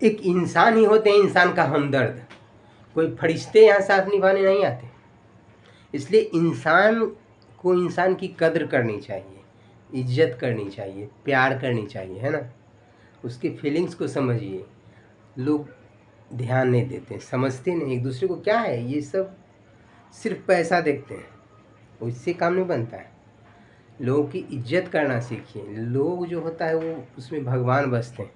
एक इंसान ही होते हैं, इंसान का हमदर्द। कोई फरिश्ते यहाँ साथ निभाने नहीं आते। इसलिए इंसान को इंसान की कद्र करनी चाहिए, इज्जत करनी चाहिए, प्यार करनी चाहिए, है ना। उसके फीलिंग्स को समझिए। लोग ध्यान नहीं देते, समझते नहीं एक दूसरे को। क्या है ये सब, सिर्फ पैसा देखते हैं, उससे काम नहीं बनता है। लोगों की इज्जत करना सीखिए। लोग जो होता है वो उसमें भगवान बसते हैं,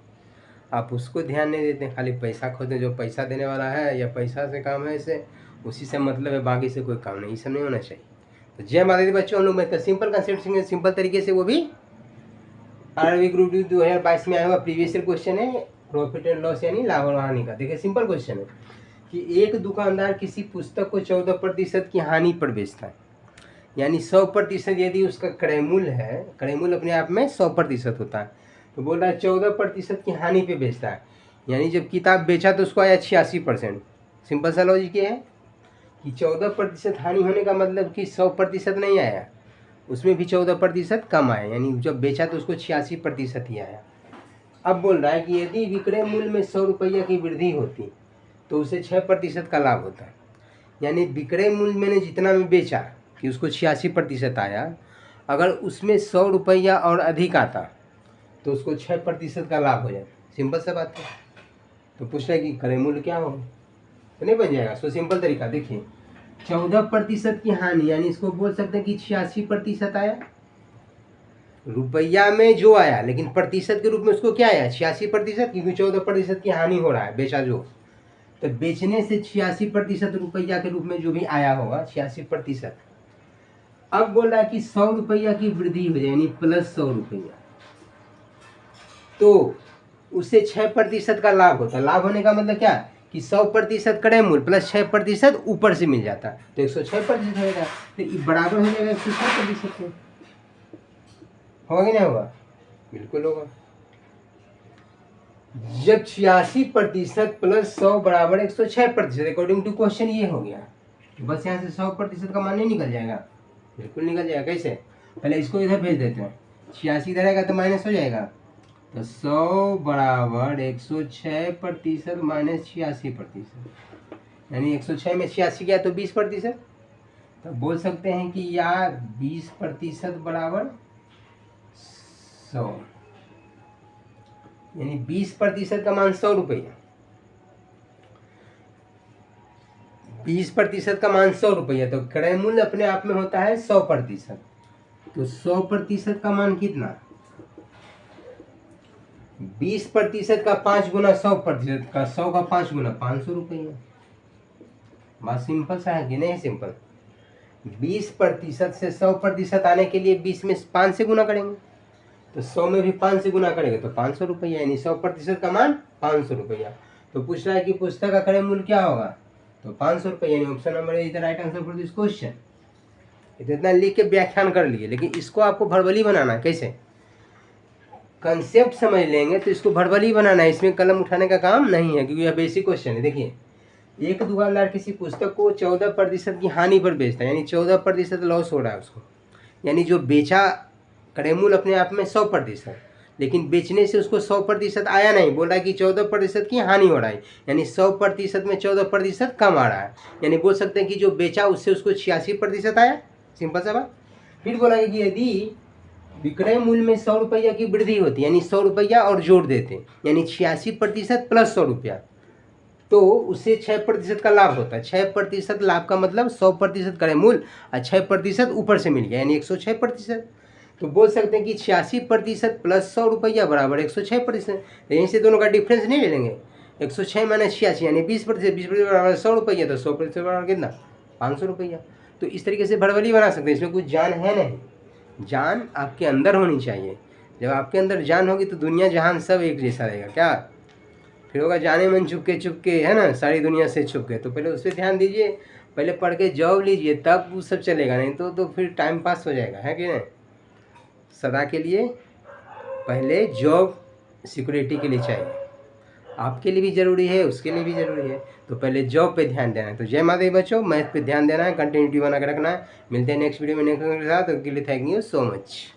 आप उसको ध्यान नहीं देते, खाली पैसा खोजते। जो पैसा देने वाला है या पैसा से काम है, इसे उसी से मतलब है, बाकी से कोई काम नहीं। ये सब नहीं होना चाहिए। तो जय माता दी बच्चों, हम लोग मैथ का सिंपल कंसेप्ट सीखेंगे, सिंपल तरीके से। वो भी आरआरबी ग्रुप डी 2022 में आया हुआ प्रीवियस ईयर क्वेश्चन है, प्रॉफिट एंड लॉस यानी लाभ और हानि का। देखिए सिंपल क्वेश्चन है कि एक दुकानदार किसी पुस्तक को 14% की हानि पर बेचता है, यानी 100% यदि उसका क्रय मूल्य है, क्रय मूल्य अपने आप में 100% होता है, तो बोल रहा है 14% की हानि पे बेचता है। यानी जब किताब बेचा तो उसको आया 86%। सिंपल सा लॉजिक ये है कि 14% हानि होने का मतलब कि 100% नहीं आया, उसमें भी 14% कम आया, यानी जब बेचा तो उसको 86% ही आया। अब बोल रहा है कि यदि विक्रय मूल्य में 100 रुपया की वृद्धि होती तो उसे 6% का लाभ होता है। यानी विक्रय मूल्य मैंने जितना में बेचा कि उसको 86% आया, अगर उसमें 100 रुपया और अधिक आता तो उसको 6% का लाभ हो जाता। सिंपल सा बात है। तो पूछ रहा है कि क्रय मूल्य क्या हो, तो नहीं बन जाएगा। सो सिंपल तरीका देखिए, 14% की हानि, यानी इसको बोल सकते हैं कि 86% आया रुपया में जो आया, लेकिन प्रतिशत के रूप में उसको क्या आया 86%, क्योंकि 14% की हानि हो रहा है, बेचा जो। तो बेचने से 86% रुपया के रूप में जो भी आया होगा 86%। अब बोल रहा है कि 100 रुपया की वृद्धि हो जाए, यानी प्लस 100 रुपया, तो उससे 6% का लाभ होता है। लाभ होने का मतलब क्या कि 100% क्रय मूल्य प्लस 6% ऊपर से मिल जाता है, तो 106% होगा। तो ये बराबर हो जाएगा 106% में। होगा कि नहीं होगा? बिल्कुल होगा। जब 86% प्लस 100 बराबर 106%, अकॉर्डिंग टू क्वेश्चन ये हो गया। बस यहाँ से 100% का मान नहीं निकल जाएगा? बिल्कुल निकल जाएगा। कैसे? पहले इसको इधर भेज देते हैं, 86 इधर आएगा तो माइनस हो जाएगा, तो 100 बराबर 106% माइनस 86%, यानी 106 में 86 गया तो 20%। तो बोल सकते हैं कि यार 20% बराबर 100, यानी 20% का मान 100 रुपया, 20% का मान 100 रुपया, तो क्रय मूल्य अपने आप में होता है 100%। तो 100% का मान कितना, 20% का 5 गुना 100% का, 100 का 5 गुना 500 रुपया। बात सिंपल सा है कि नहीं? सिंपल। 20% से 100% आने के लिए 20 में 5 से गुना करेंगे, तो 100 में भी 5 से गुना करेंगे तो 500 रुपया, यानी 100% का मान 500 रुपया। तो पूछ रहा है कि पुस्तक का क्रय मूल्य क्या होगा, तो 500 रुपया, यानी option number is the right answer for this question. इतना लिख के व्याख्यान कर लिए, लेकिन इसको आपको भड़बली बनाना है। कैसे? कंसेप्ट समझ लेंगे तो इसको भड़बली बनाना है, इसमें कलम उठाने का काम नहीं है, क्योंकि यह बेसिक क्वेश्चन है। देखिए, एक दुकानदार किसी पुस्तक को 14% की हानि पर बेचता है, यानी 14% लॉस हो रहा है उसको, यानी जो बेचा क्रय मूल्य अपने आप में 100%, लेकिन बेचने से उसको 100% आया नहीं, बोल रहा है कि 14% की हानि हो रहा है, यानी 100% में 14% कम आ रहा है, यानी बोल सकते हैं कि जो बेचा उससे उसको 86% आया। सिंपल सा बात। फिर बोला कि यदि विक्रय मूल्य में 100 रुपया की वृद्धि होती, यानी 100 रुपया और जोड़ देते, यानी 86% प्लस 100 रुपया, तो उससे 6% का लाभ होता है। 6% लाभ का मतलब 100% क्रय मूल्य और 6% ऊपर से मिल गया, यानी 106%। तो बोल सकते हैं कि 86% प्लस 100 रुपया बराबर 106%। तो यहीं से दोनों का डिफरेंस नहीं ले लेंगे, 106 माइनस 86 यानी 20%, 20% बराबर 100 रुपया, तो 100% बराबर कितना 500 रुपया। तो इस तरीके से भड़बली बना सकते हैं, इसमें कुछ जान है नहीं। जान आपके अंदर होनी चाहिए। जब आपके अंदर जान होगी तो दुनिया जहान सब एक जैसा रहेगा। क्या फिर होगा? जाने मन चुपके चुपके, है ना, सारी दुनिया से छुपके। तो पहले उस पर ध्यान दीजिए, पहले पढ़ के जॉब लीजिए, तब वो सब चलेगा, नहीं तो फिर टाइम पास हो जाएगा, है कि नहीं। सदा के लिए पहले जॉब सिक्योरिटी के लिए चाहिए, आपके लिए भी ज़रूरी है, उसके लिए भी ज़रूरी है, तो पहले जॉब पे ध्यान देना है। तो जय माता दी बच्चों, मैथ पे ध्यान देना है, कंटिन्यूटी बना के रखना है। मिलते हैं नेक्स्ट वीडियो में नेक्स्ट के साथ। उसके लिए थैंक यू सो मच।